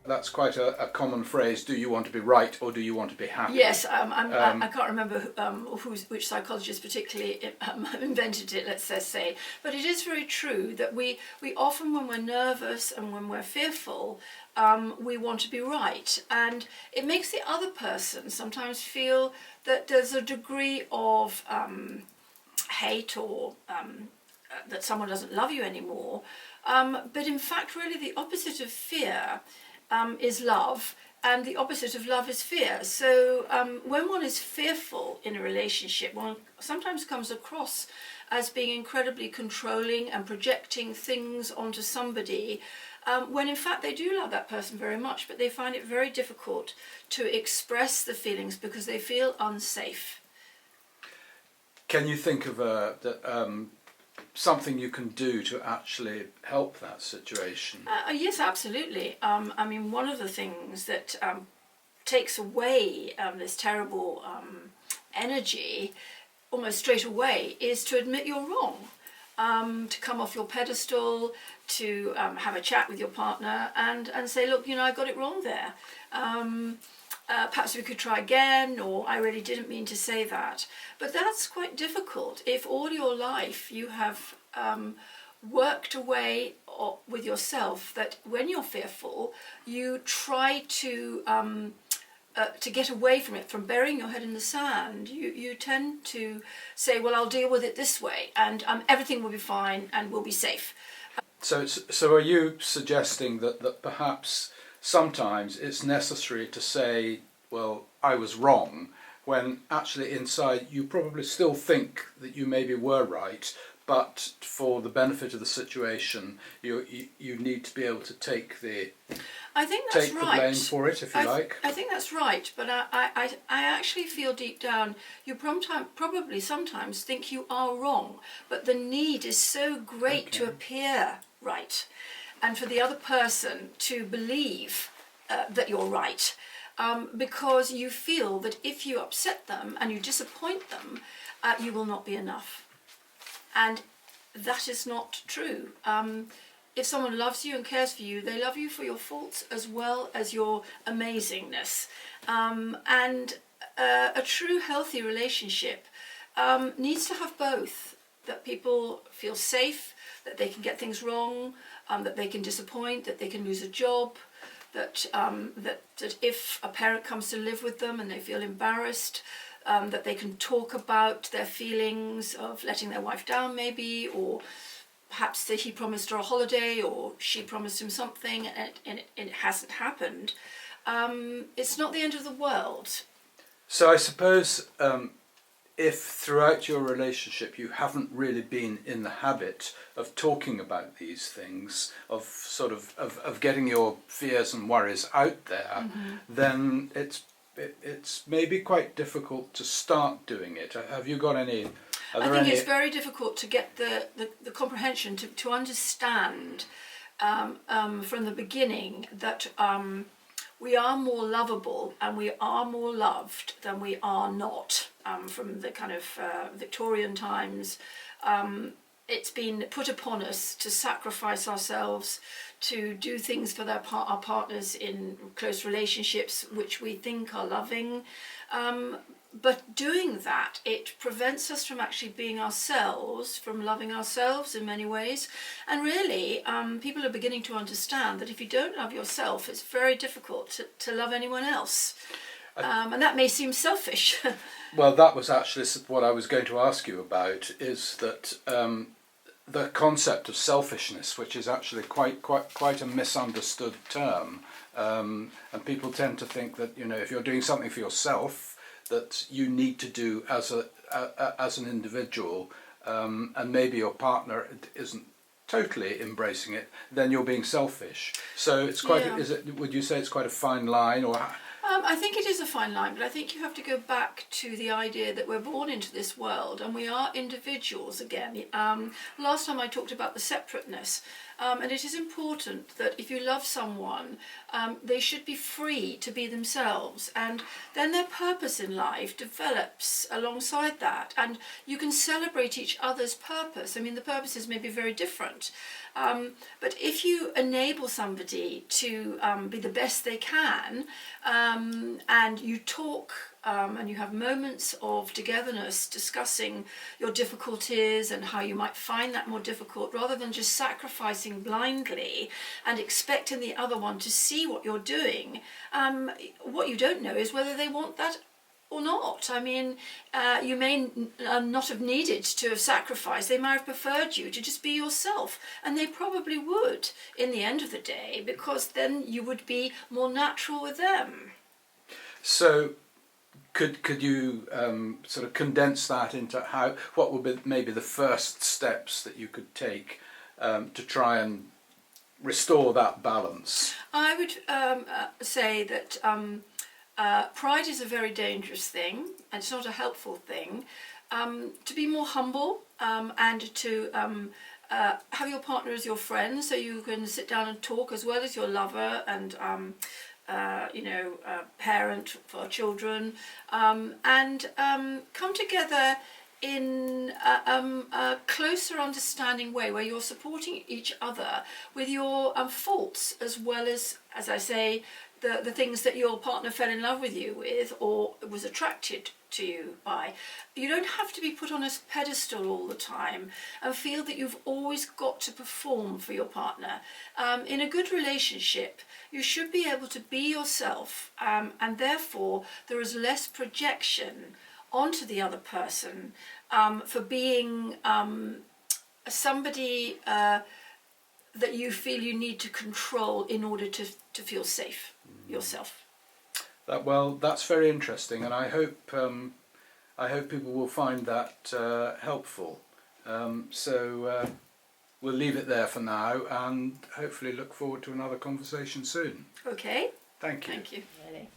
that's quite a common phrase. Do you want to be right or do you want to be happy? Yes, I can't remember which psychologist particularly invented it, let's say, but it is very true that we often, when we're nervous and when we're fearful, we want to be right, and it makes the other person sometimes feel that there's a degree of hate or that someone doesn't love you anymore, but in fact really the opposite of fear is love, and the opposite of love is fear. So when one is fearful in a relationship, one sometimes comes across as being incredibly controlling and projecting things onto somebody, when in fact they do love that person very much, but they find it very difficult to express the feelings because they feel unsafe. Can you think of something you can do to actually help that situation? Yes, absolutely. I mean, one of the things that takes away this terrible energy almost straight away is to admit you're wrong, to come off your pedestal, to have a chat with your partner and say, look, you know, I got it wrong there. Perhaps we could try again, or I really didn't mean to say that. But that's quite difficult if all your life you have worked away with yourself, that when you're fearful, you try to get away from it, from burying your head in the sand. You tend to say, well, I'll deal with it this way, and everything will be fine and we'll be safe. So are you suggesting that perhaps sometimes it's necessary to say, well, I was wrong, when actually inside you probably still think that you maybe were right, but for the benefit of the situation, you need to be able to take the blame for it, if you like? I think that's right, but I actually feel deep down you probably sometimes think you are wrong, but the need is so great to appear right, and for the other person to believe that you're right, because you feel that if you upset them and you disappoint them, you will not be enough. And that is not true. If someone loves you and cares for you, they love you for your faults as well as your amazingness. And a true healthy relationship needs to have both, that people feel safe, that they can get things wrong, that they can disappoint, that they can lose a job, that if a parent comes to live with them and they feel embarrassed, that they can talk about their feelings of letting their wife down maybe, or perhaps that he promised her a holiday or she promised him something and it hasn't happened. It's not the end of the world. So I suppose if throughout your relationship you haven't really been in the habit of talking about these things, of sort of getting your fears and worries out there, then it's maybe quite difficult to start doing it. Have you got any? I think it's very difficult to get the comprehension to understand from the beginning that we are more lovable and we are more loved than we are not. From the kind of Victorian times, it's been put upon us to sacrifice ourselves, to do things for our partners in close relationships which we think are loving. But doing that, it prevents us from actually being ourselves, from loving ourselves in many ways. And really, people are beginning to understand that if you don't love yourself, it's very difficult to love anyone else. And that may seem selfish. Well, that was actually what I was going to ask you about, is that the concept of selfishness, which is actually quite a misunderstood term, and people tend to think that, you know, if you're doing something for yourself that you need to do as an individual, and maybe your partner isn't totally embracing it, then you're being selfish. So it's quite. Would you say it's quite a fine line, or? I think it is a fine line, but I think you have to go back to the idea that we're born into this world and we are individuals again. Last time I talked about the separateness. And it is important that if you love someone, they should be free to be themselves, and then their purpose in life develops alongside that, and you can celebrate each other's purpose. I mean, the purposes may be very different, but if you enable somebody to be the best they can, and you talk and you have moments of togetherness discussing your difficulties and how you might find that more difficult, rather than just sacrificing blindly and expecting the other one to see what you're doing, what you don't know is whether they want that or not. I mean, you may not have needed to have sacrificed. They might have preferred you to just be yourself, and they probably would in the end of the day, because then you would be more natural with them. So could you sort of condense that into what would be maybe the first steps that you could take to try and restore that balance? I would say that pride is a very dangerous thing, and it's not a helpful thing. To be more humble, and to have your partner as your friend, so you can sit down and talk, as well as your lover and parent for children, and come together in a closer understanding way, where you're supporting each other with your faults, as well as I say, the things that your partner fell in love with you with or was attracted to you by. You don't have to be put on a pedestal all the time and feel that you've always got to perform for your partner. In a good relationship, you should be able to be yourself, and therefore there is less projection onto the other person for being somebody that you feel you need to control in order to feel safe yourself. That's very interesting, and I hope people will find that helpful. So we'll leave it there for now, and hopefully look forward to another conversation soon. Okay. Thank you. Thank you. Really.